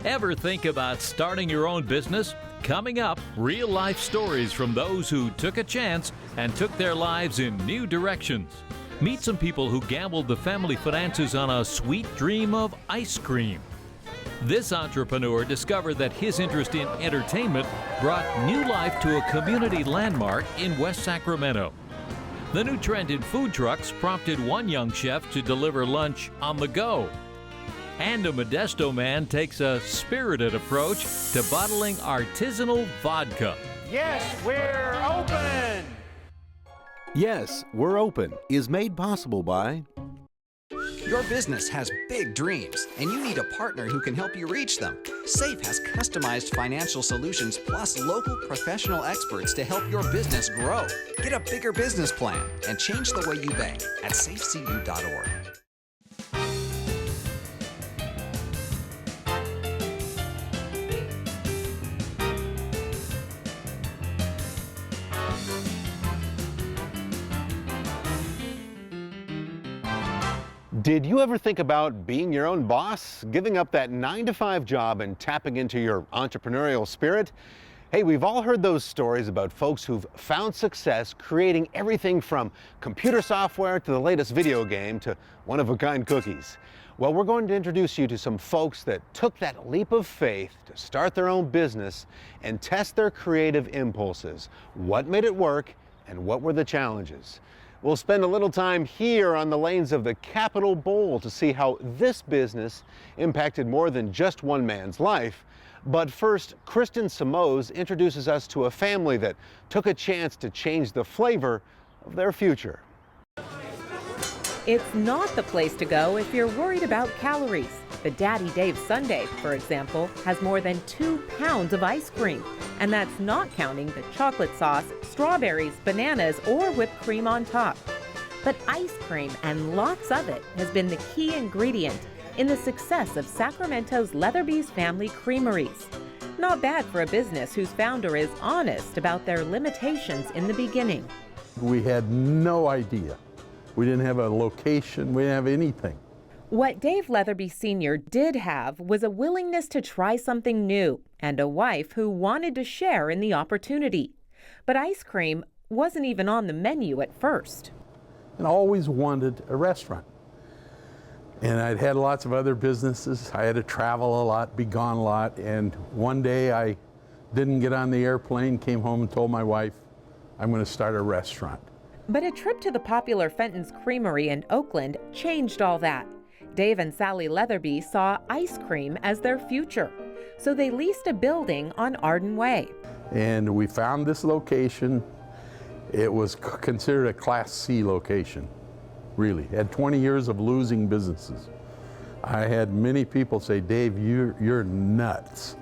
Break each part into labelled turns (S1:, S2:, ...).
S1: Ever think about starting your own business? Coming up, real-life stories from those who took a chance and took their lives in new directions. Meet some people who gambled the family finances on a sweet dream of ice cream. This entrepreneur discovered that his interest in entertainment brought new life to a community landmark in West Sacramento. The new trend in food trucks prompted one young chef to deliver lunch on the go. And a Modesto man takes a spirited approach to bottling artisanal vodka.
S2: Yes, we're open!
S3: Yes, We're Open is made possible by...
S4: Your business has big dreams, and you need a partner who can help you reach them. SAFE has customized financial solutions plus local professional experts to help your business grow. Get a bigger business plan and change the way you bank at safecu.org.
S3: Did you ever think about being your own boss, giving up that 9-to-5 job and tapping into your entrepreneurial spirit? Hey, we've all heard those stories about folks who've found success creating everything from computer software to the latest video game to one-of-a-kind cookies. Well, we're going to introduce you to some folks that took that leap of faith to start their own business and test their creative impulses. What made it work and what were the challenges? We'll spend a little time here on the lanes of the Capitol Bowl to see how this business impacted more than just one man's life. But first, Kristen Simoes introduces us to a family that took a chance to change the flavor of their future.
S5: It's not the place to go if you're worried about calories. The Daddy Dave Sundae, for example, has more than 2 pounds of ice cream. And that's not counting the chocolate sauce, strawberries, bananas, or whipped cream on top. But ice cream, and lots of it, has been the key ingredient in the success of Sacramento's Leatherby's family creameries. Not bad for a business whose founder is honest about their limitations in the beginning.
S6: We had no idea. We didn't have a location, we didn't have anything.
S5: What Dave Leatherby Sr. did have was a willingness to try something new and a wife who wanted to share in the opportunity. But ice cream wasn't even on the menu at first.
S6: And I always wanted a restaurant. And I'd had lots of other businesses. I had to travel a lot, be gone a lot. And one day I didn't get on the airplane, came home and told my wife, I'm going to start a restaurant.
S5: But a trip to the popular Fenton's Creamery in Oakland changed all that. Dave and Sally Leatherby saw ice cream as their future, so they leased a building on Arden Way.
S6: And we found this location. It was considered a Class C location, really. It had 20 years of losing businesses. I had many people say, Dave, you're nuts.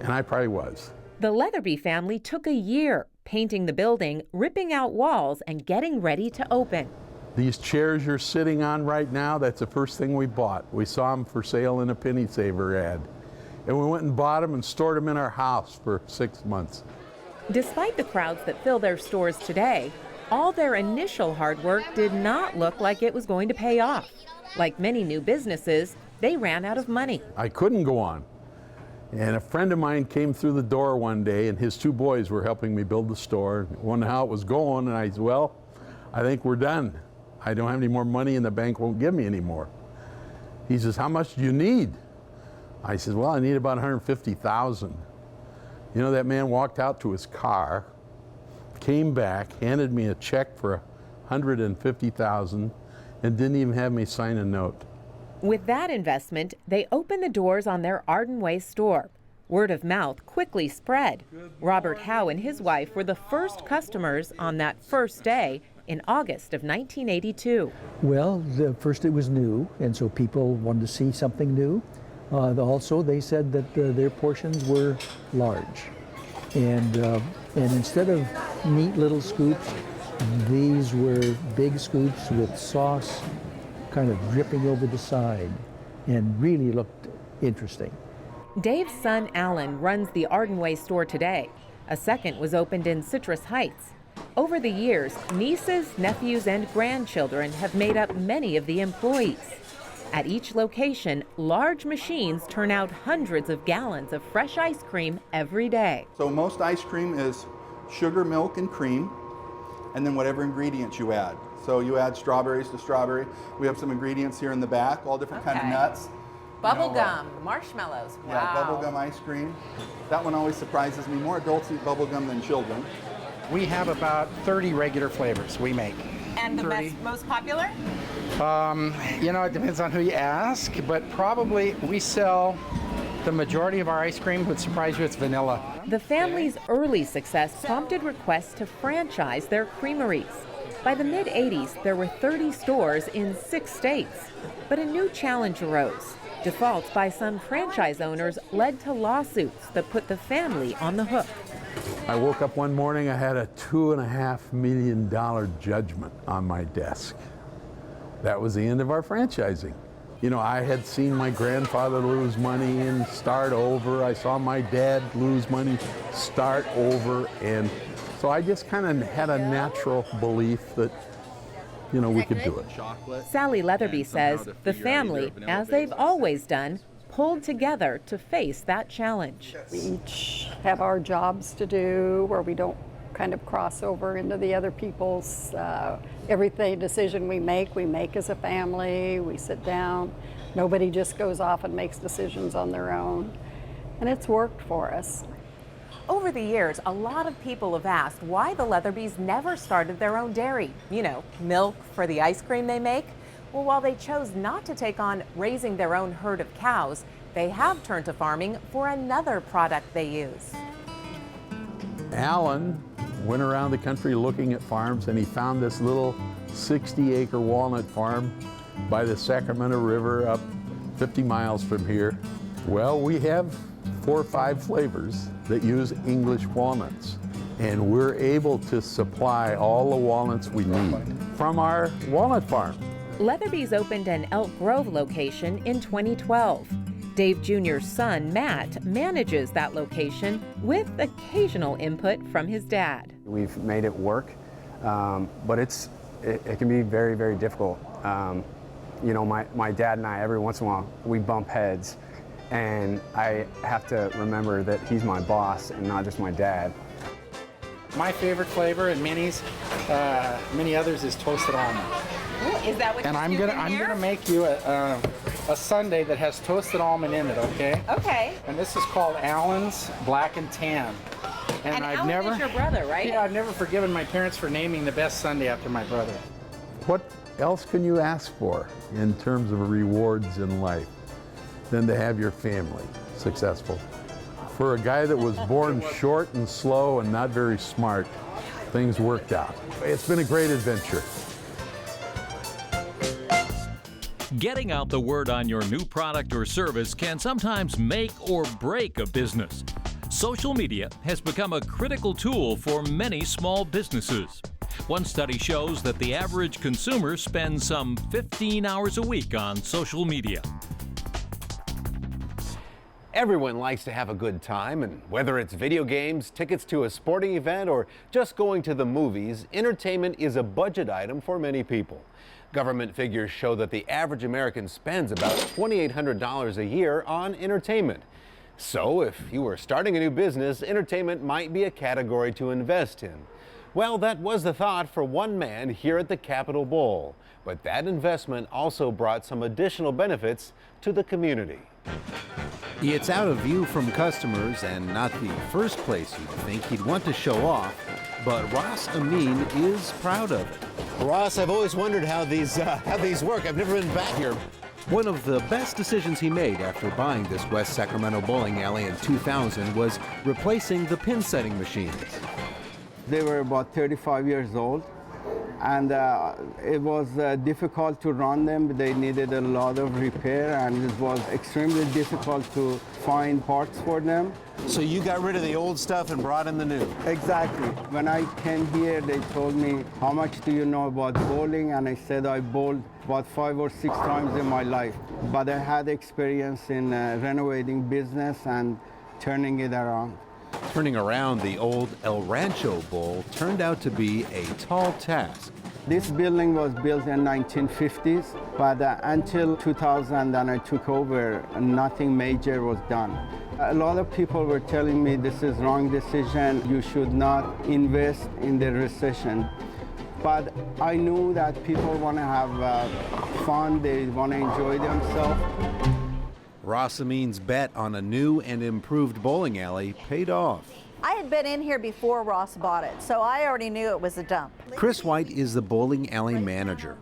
S6: And I probably was.
S5: The Leatherby family took a year painting the building, ripping out walls, and getting ready to open.
S6: These chairs you're sitting on right now, that's the first thing we bought. We saw them for sale in a penny saver ad. And we went and bought them and stored them in our house for 6 months.
S5: Despite the crowds that fill their stores today, all their initial hard work did not look like it was going to pay off. Like many new businesses, they ran out of money.
S6: I couldn't go on. And a friend of mine came through the door one day, and his 2 boys were helping me build the store. Wondered how it was going, and I said, well, I think we're done. I don't have any more money and the bank won't give me any more. He says, how much do you need? I said, well, I need about $150,000. You know, that man walked out to his car, came back, handed me a check for $150,000 and didn't even have me sign a note.
S5: With that investment, they opened the doors on their Arden Way store. Word of mouth quickly spread. Robert Howe and his wife were the first customers on that first day in August of 1982.
S7: Well, first it was new, and so people wanted to see something new. Also, they said that their portions were large. And instead of neat little scoops, these were big scoops with sauce kind of dripping over the side and really looked interesting.
S5: Dave's son Alan runs the Arden Way store today. A second was opened in Citrus Heights. Over the years, nieces, nephews, and grandchildren have made up many of the employees. At each location, large machines turn out hundreds of gallons of fresh ice cream every day.
S8: So most ice cream is sugar, milk, and cream, and then whatever ingredients you add. So you add strawberries to strawberry. We have some ingredients here in the back, all different kind of nuts.
S5: Bubble gum, marshmallows, wow.
S8: Yeah, bubble gum ice cream. That one always surprises me. More adults eat bubble gum than children.
S2: We have about 30 regular flavors we make.
S5: And the most popular?
S2: You know, it depends on who you ask, but probably we sell the majority of our ice cream. Would surprise you, it's vanilla.
S5: The family's early success prompted requests to franchise their creameries. By the mid-'80s, there were 30 stores in 6 states. But a new challenge arose. Defaults by some franchise owners led to lawsuits that put the family on the hook.
S6: I woke up one morning, I had a $2.5 million judgment on my desk. That was the end of our franchising. You know, I had seen my grandfather lose money and start over. I saw my dad lose money, start over. And so I just kind of had a natural belief that, you know, we could do it.
S5: Sally Leatherby says the family, as they've always done, pulled together to face that challenge.
S9: We each have our jobs to do where we don't kind of cross over into the other people's. Every decision we make as a family. We sit down. Nobody just goes off and makes decisions on their own. And it's worked for us.
S5: Over the years, a lot of people have asked why the Leatherbys never started their own dairy. You know, milk for the ice cream they make. Well, while they chose not to take on raising their own herd of cows, they have turned to farming for another product they use.
S6: Alan went around the country looking at farms, and he found this little 60-acre walnut farm by the Sacramento River up 50 miles from here. Well, we have 4 or 5 flavors that use English walnuts, and we're able to supply all the walnuts we need from our walnut farm.
S5: Leatherby's opened an Elk Grove location in 2012. Dave Jr.'s son, Matt, manages that location with occasional input from his dad.
S10: We've made it work, but it can be very, very difficult. You know, my dad and I, every once in a while, we bump heads, and I have to remember that he's my boss and not just my dad.
S2: My favorite flavor, and many others, is toasted almond.
S5: Ooh, is that what
S2: and I'm gonna make you a sundae that has toasted almond in it, okay?
S5: Okay.
S2: And this is called Allen's Black and Tan.
S5: And Alan is your brother, right?
S2: Yeah, I've never forgiven my parents for naming the best sundae after my brother.
S6: What else can you ask for in terms of rewards in life than to have your family successful? For a guy that was born short and slow and not very smart, things worked out. It's been a great adventure.
S1: Getting out the word on your new product or service can sometimes make or break a business. Social media has become a critical tool for many small businesses. One study shows that the average consumer spends some 15 hours a week on social media.
S3: Everyone likes to have a good time, and whether it's video games, tickets to a sporting event, or just going to the movies, entertainment is a budget item for many people. Government figures show that the average American spends about $2,800 a year on entertainment. So if you were starting a new business, entertainment might be a category to invest in. Well, that was the thought for one man here at the Capitol Bowl. But that investment also brought some additional benefits to the community.
S11: It's out of view from customers and not the first place you'd think he'd want to show off, but Ross Amin is proud of it.
S3: Ross, I've always wondered how these work. I've never been back here.
S11: One of the best decisions he made after buying this West Sacramento bowling alley in 2000 was replacing the pin setting machines.
S12: They were about 35 years old, and it was difficult to run them. They needed a lot of repair, and it was extremely difficult to find parts for them.
S3: So you got rid of the old stuff and brought in the new?
S12: Exactly. When I came here, they told me, how much do you know about bowling? And I said I bowled about 5 or 6 times in my life. But I had experience in renovating business and turning it around.
S11: Turning around the old El Rancho bowl turned out to be a tall task.
S12: This building was built in 1950s, but until 2000 and I took over, nothing major was done. A lot of people were telling me this is wrong decision, you should not invest in the recession. But I knew that people want to have fun, they want to enjoy themselves.
S11: Ross Amin's bet on a new and improved bowling alley paid off.
S13: I had been in here before Ross bought it, so I already knew it was a dump.
S11: Chris White is the bowling alley manager.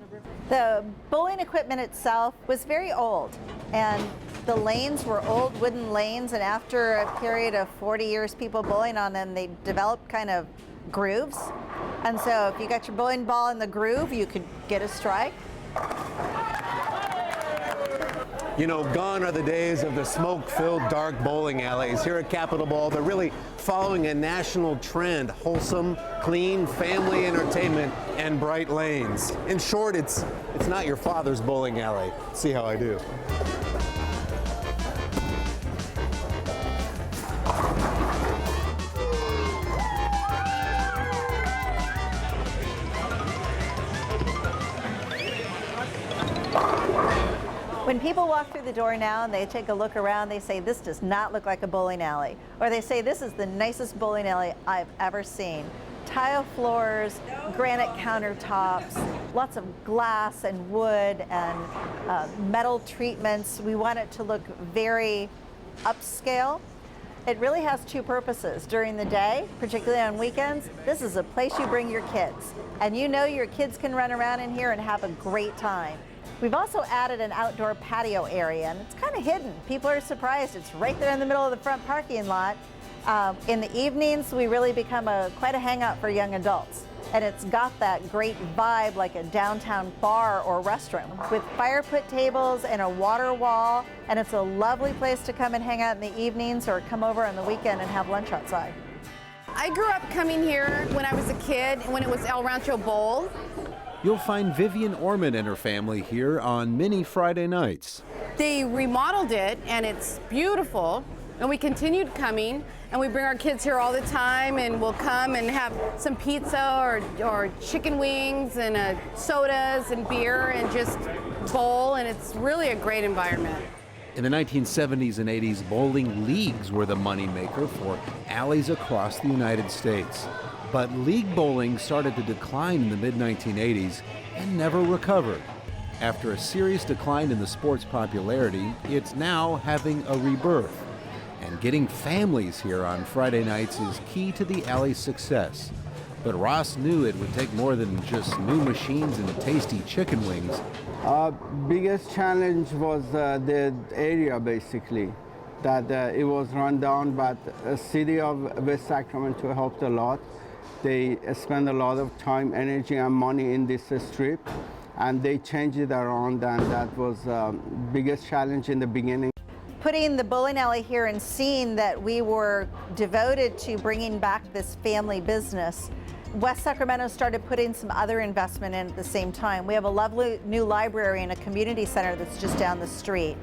S13: The bowling equipment itself was very old, and the lanes were old wooden lanes, and after a period of 40 years people bowling on them, they developed kind of grooves. And so if you got your bowling ball in the groove, you could get a strike.
S3: You know, gone are the days of the smoke-filled dark bowling alleys. Here at Capitol Bowl, they're really following a national trend: wholesome, clean, family entertainment, and bright lanes. In short, it's not your father's bowling alley. See how I do.
S13: When people walk through the door now and they take a look around, they say, this does not look like a bowling alley. Or they say, this is the nicest bowling alley I've ever seen. Tile floors, granite countertops, lots of glass and wood and metal treatments. We want it to look very upscale. It really has two purposes. During the day, particularly on weekends, this is a place you bring your kids. And you know your kids can run around in here and have a great time. We've also added an outdoor patio area, and it's kind of hidden. People are surprised. It's right there in the middle of the front parking lot. In the evenings, we really become quite a hangout for young adults. And it's got that great vibe like a downtown bar or restroom with fire pit tables and a water wall. And it's a lovely place to come and hang out in the evenings or come over on the weekend and have lunch outside.
S14: I grew up coming here when I was a kid, when it was El Rancho Bowl.
S11: You'll find Vivian Orman and her family here on many Friday nights.
S14: They remodeled it, and it's beautiful, and we continued coming, and we bring our kids here all the time, and we'll come and have some pizza or chicken wings and sodas and beer and just bowl, and it's really a great environment.
S11: In the 1970s and 80s, bowling leagues were the moneymaker for alleys across the United States. But league bowling started to decline in the mid-1980s and never recovered. After a serious decline in the sport's popularity, it's now having a rebirth. And getting families here on Friday nights is key to the alley's success. But Ross knew it would take more than just new machines and tasty chicken wings.
S12: Biggest challenge was the area, basically. That it was run down, but the city of West Sacramento helped a lot. They spend a lot of time, energy, and money in this strip, and they changed it around, and that was biggest challenge in the beginning.
S13: Putting the bowling alley here and seeing that we were devoted to bringing back this family business, West Sacramento started putting some other investment in at the same time. We have a lovely new library and a community center that's just down the street.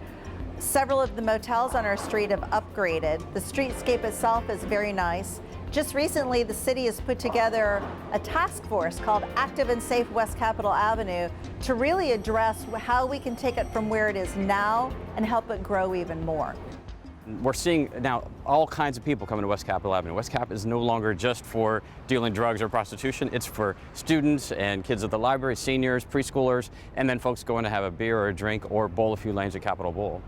S13: Several of the motels on our street have upgraded. The streetscape itself is very nice. Just recently, the city has put together a task force called Active and Safe West Capitol Avenue to really address how we can take it from where it is now and help it grow even more.
S15: We're seeing now all kinds of people coming to West Capitol Avenue. West Cap is no longer just for dealing drugs or prostitution. It's for students and kids at the library, seniors, preschoolers, and then folks going to have a beer or a drink or bowl a few lanes at Capitol Bowl.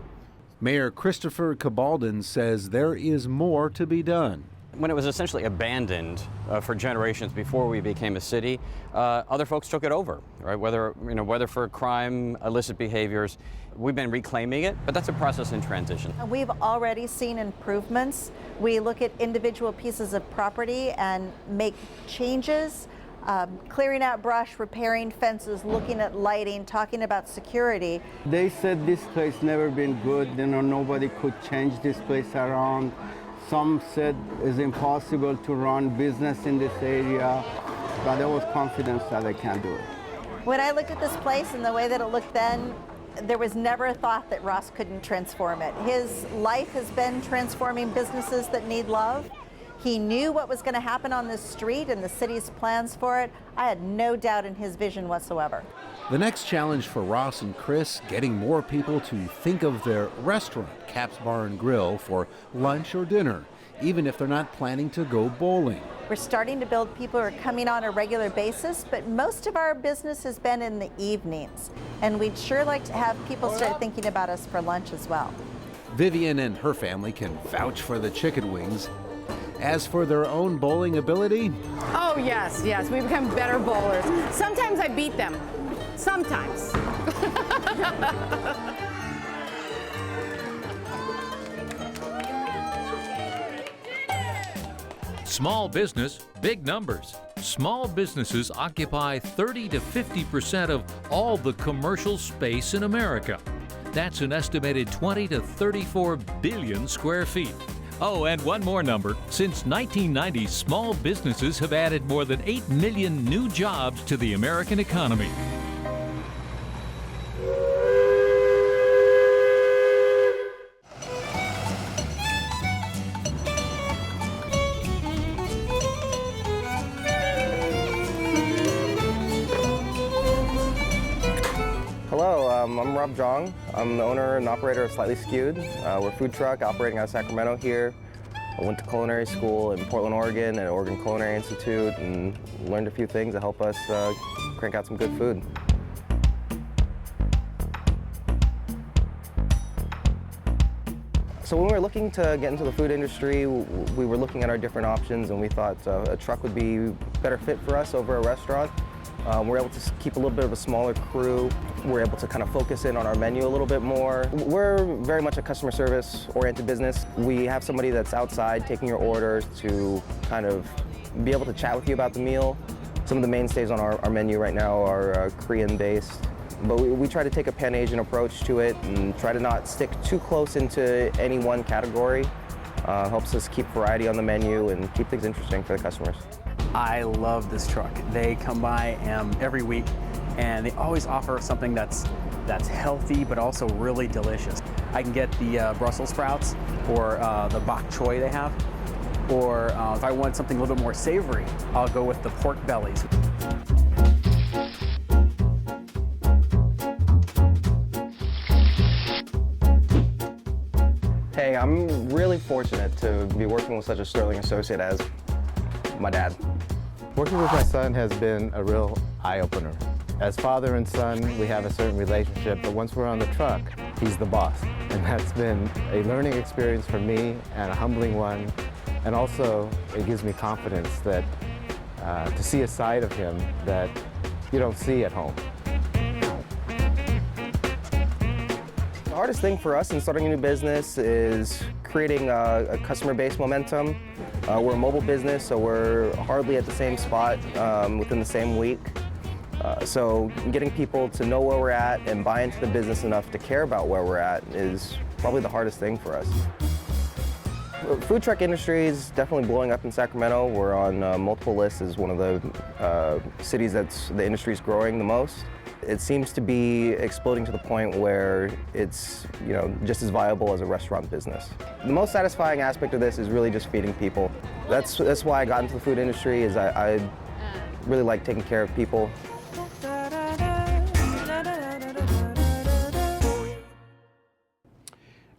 S11: Mayor Christopher Cabaldon says there is more to be done.
S15: When it was essentially abandoned for generations before we became a city, other folks took it over, right? Whether for crime, illicit behaviors, we've been reclaiming it, but that's a process in transition.
S13: We've already seen improvements. We look at individual pieces of property and make changes, clearing out brush, repairing fences, looking at lighting, talking about security.
S12: They said this place never been good, nobody could change this place around. Some said it's impossible to run business in this area, but there was confidence that they can do it.
S13: When I looked at this place and the way that it looked then, there was never a thought that Ross couldn't transform it. His life has been transforming businesses that need love. He knew what was going to happen on this street and the city's plans for it. I had no doubt in his vision whatsoever.
S11: The next challenge for Ross and Chris, getting more people to think of their restaurant, Cap's Bar and Grill, for lunch or dinner, even if they're not planning to go bowling.
S13: We're starting to build people who are coming on a regular basis, but most of our business has been in the evenings. And we'd sure like to have people start thinking about us for lunch as well.
S11: Vivian and her family can vouch for the chicken wings. As for their own bowling ability,
S14: Oh yes, yes, we become better bowlers. Sometimes I beat them, sometimes.
S1: Small business, big numbers. Small businesses occupy 30 to 50% of all the commercial space in America. That's an estimated 20 to 34 billion square feet. Oh, and one more number. Since 1990, small businesses have added more than 8 million new jobs to the American economy.
S16: Hello, I'm Rob Jong. I'm the owner and operator of Slightly Skewed. We're a food truck operating out of Sacramento here. I went to culinary school in Portland, Oregon at Oregon Culinary Institute and learned a few things that help us crank out some good food. So when we were looking to get into the food industry, we were looking at our different options and we thought a truck would be a better fit for us over a restaurant. We're able to keep a little bit of a smaller crew. We're able to kind of focus in on our menu a little bit more. We're very much a customer service oriented business. We have somebody that's outside taking your orders to kind of be able to chat with you about the meal. Some of the mainstays on our menu right now are Korean based, but we try to take a Pan-Asian approach to it and try to not stick too close into any one category. Helps us keep variety on the menu and keep things interesting for the customers.
S17: I love this truck. They come by every week and they always offer something that's healthy but also really delicious. I can get the Brussels sprouts or the bok choy they have, or if I want something a little bit more savory, I'll go with the pork bellies.
S16: Hey, I'm really fortunate to be working with such a sterling associate as my dad.
S18: Working with my son has been a real eye-opener. As father and son, we have a certain relationship, but once we're on the truck, he's the boss. And that's been a learning experience for me and a humbling one. And also, it gives me confidence that to see a side of him that you don't see at home.
S16: The hardest thing for us in starting a new business is creating a customer base momentum. We're a mobile business, so we're hardly at the same spot within the same week. So getting people to know where we're at and buy into the business enough to care about where we're at is probably the hardest thing for us. Food truck industry is definitely blowing up in Sacramento. We're on multiple lists as one of the cities that's the industry is growing the most. It seems to be exploding to the point where it's just as viable as a restaurant business. The most satisfying aspect of this is really just feeding people. That's why I got into the food industry, is I really like taking care of people.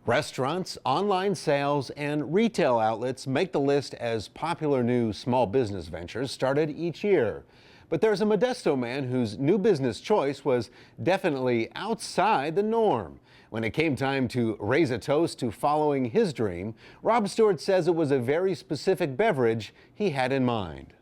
S3: Restaurants, online sales, and retail outlets make the list as popular new small business ventures started each year. But there's a Modesto man whose new business choice was definitely outside the norm. When it came time to raise a toast to following his dream, Rob Stewart says it was a very specific beverage he had in mind.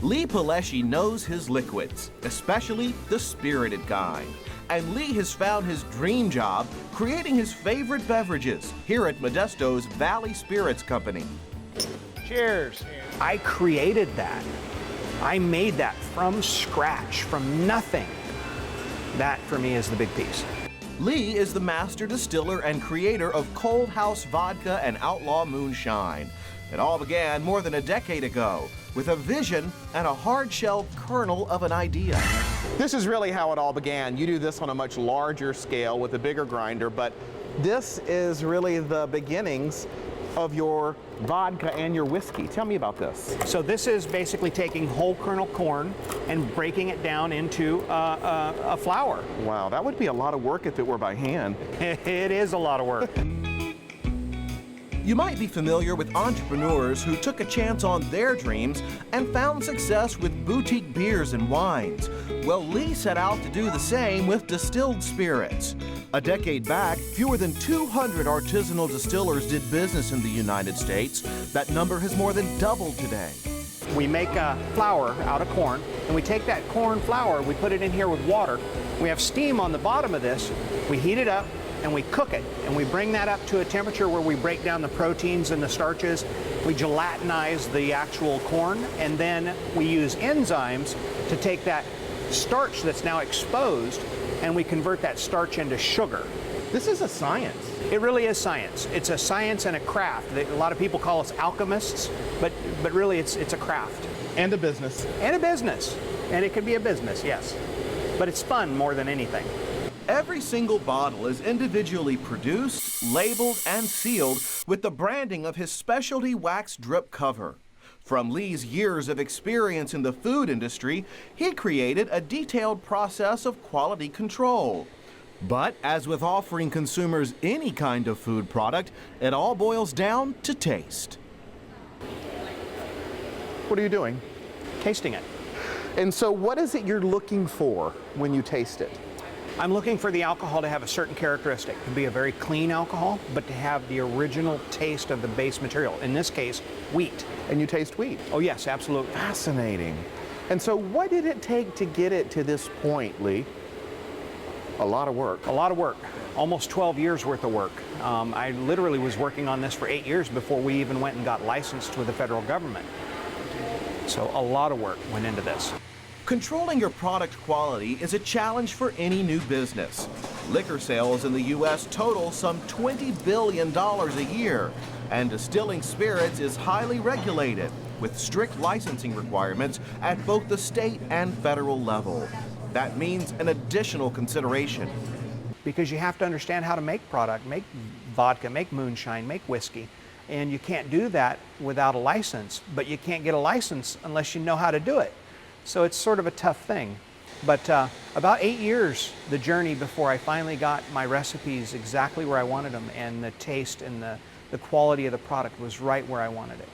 S19: Lee Palleschi knows his liquids, especially the spirited kind. And Lee has found his dream job creating his favorite beverages here at Modesto's Valley Spirits Company.
S20: Cheers. I created that. I made that from scratch, from nothing. That, for me, is the big piece.
S19: Lee is the master distiller and creator of Cold House Vodka and Outlaw Moonshine. It all began more than a decade ago with a vision and a hard-shelled kernel of an idea. This is really how it all began. You do this on a much larger scale with a bigger grinder, but this is really the beginnings of your vodka and your whiskey. Tell me about this.
S20: So this is basically taking whole kernel corn and breaking it down into a flour.
S19: Wow, that would be a lot of work if it were by hand.
S20: It is a lot of work.
S19: You might be familiar with entrepreneurs who took a chance on their dreams and found success with boutique beers and wines. Well, Lee set out to do the same with distilled spirits. A decade back, fewer than 200 artisanal distillers did business in the United States. That number has more than doubled today.
S20: We make flour out of corn, and we take that corn flour, we put it in here with water. We have steam on the bottom of this. We heat it up, and we cook it, and we bring that up to a temperature where we break down the proteins and the starches. We gelatinize the actual corn, and then we use enzymes to take that starch that's now exposed, and we convert that starch into sugar.
S19: This is a science.
S20: It really is science. It's a science and a craft. A lot of people call us alchemists, but really it's a craft.
S19: And a business.
S20: And a business. And it could be a business, yes. But it's fun more than anything.
S19: Every single bottle is individually produced, labeled, and sealed with the branding of his specialty wax drip cover. From Lee's years of experience in the food industry, he created a detailed process of quality control. But as with offering consumers any kind of food product, it all boils down to taste. What are you doing?
S20: Tasting it.
S19: And so what is it you're looking for when you taste it?
S20: I'm looking for the alcohol to have a certain characteristic, to be a very clean alcohol, but to have the original taste of the base material, in this case, wheat.
S19: And you taste wheat?
S20: Oh yes, absolutely.
S19: Fascinating. And so what did it take to get it to this point, Lee? A lot of work.
S20: A lot of work. Almost 12 years worth of work. I literally was working on this for 8 years before we even went and got licensed with the federal government. So a lot of work went into this.
S19: Controlling your product quality is a challenge for any new business. Liquor sales in the U.S. total some $20 billion a year, and distilling spirits is highly regulated, with strict licensing requirements at both the state and federal level. That means an additional consideration.
S20: Because you have to understand how to make product, make vodka, make moonshine, make whiskey. And you can't do that without a license, but you can't get a license unless you know how to do it. So it's sort of a tough thing. But about 8 years, the journey before I finally got my recipes exactly where I wanted them, and the taste and the quality of the product was right where I wanted it.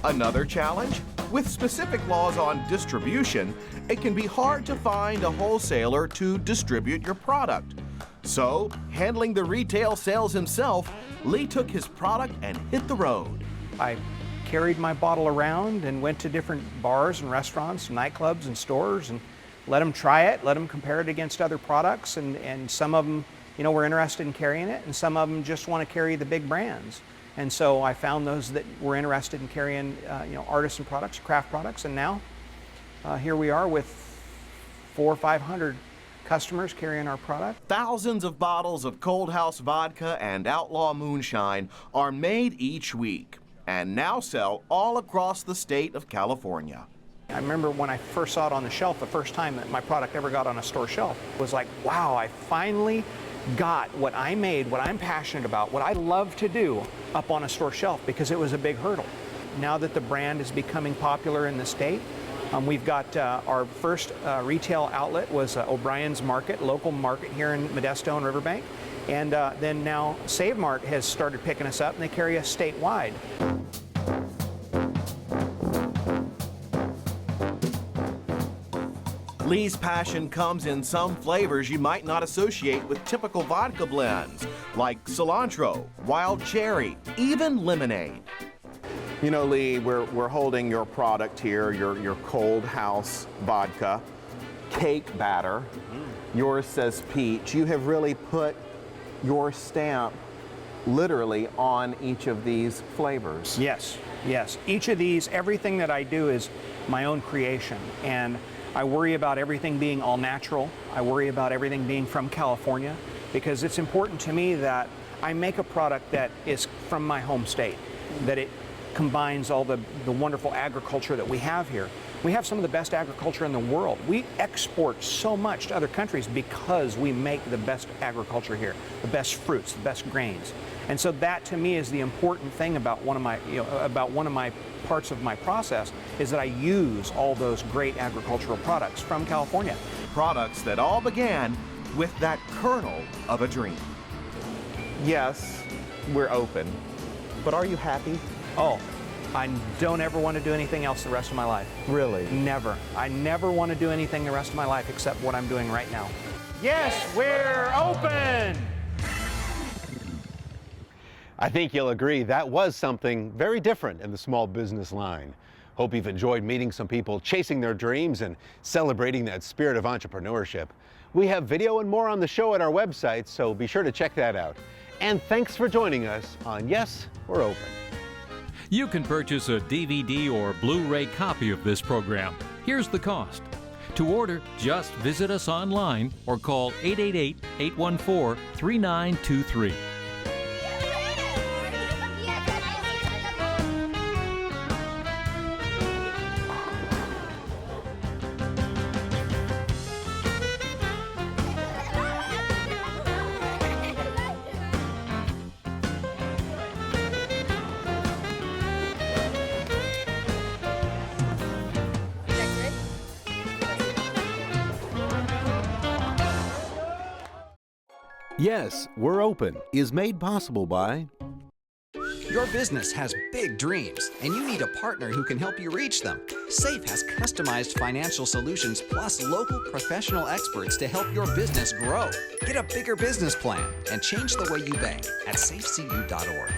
S19: Another challenge? With specific laws on distribution, it can be hard to find a wholesaler to distribute your product. So, handling the retail sales himself, Lee took his product and hit the road.
S20: I carried my bottle around and went to different bars and restaurants, nightclubs and stores, and let them try it, let them compare it against other products, and some of them, were interested in carrying it, and some of them just want to carry the big brands. And so I found those that were interested in carrying, artisan products, craft products, and now here we are with 400 or 500 customers carrying our product.
S19: Thousands of bottles of Cold House vodka and Outlaw moonshine are made each week and now sell all across the state of California.
S20: I remember when I first saw it on the shelf, the first time that my product ever got on a store shelf, it was like, wow, I finally got what I made, what I'm passionate about, what I love to do up on a store shelf, because it was a big hurdle. Now that the brand is becoming popular in the state, we've got our first retail outlet was O'Brien's Market, local market here in Modesto and Riverbank. And then now Save Mart has started picking us up, and they carry us statewide.
S19: Lee's passion comes in some flavors you might not associate with typical vodka blends, like cilantro, wild cherry, even lemonade. You know, Lee, we're holding your product here, your Cold House vodka, cake batter. Yours says peach. You have really put your stamp literally on each of these flavors.
S20: Yes, yes. Each of these, everything that I do is my own creation. And I worry about everything being all natural. I worry about everything being from California, because it's important to me that I make a product that is from my home state, that it combines all the wonderful agriculture that we have here. We have some of the best agriculture in the world. We export so much to other countries because we make the best agriculture here, the best fruits, the best grains. And so that to me is the important thing about one of my parts of my process, is that I use all those great agricultural products from California.
S19: Products that all began with that kernel of a dream.
S21: Yes, we're open, but are you happy?
S20: Oh, I don't ever want to do anything else the rest of my life.
S21: Really?
S20: Never. I never want to do anything the rest of my life except what I'm doing right now. Yes, we're open!
S3: I think you'll agree that was something very different in the small business line. Hope you've enjoyed meeting some people chasing their dreams and celebrating that spirit of entrepreneurship. We have video and more on the show at our website, so be sure to check that out. And thanks for joining us on Yes, We're Open.
S1: You can purchase a DVD or Blu-ray copy of this program. Here's the cost. To order, just visit us online or call 888-814-3923.
S11: Yes, We're Open is made possible by...
S4: Your business has big dreams, and you need a partner who can help you reach them. SAFE has customized financial solutions plus local professional experts to help your business grow. Get a bigger business plan and change the way you bank at safecu.org.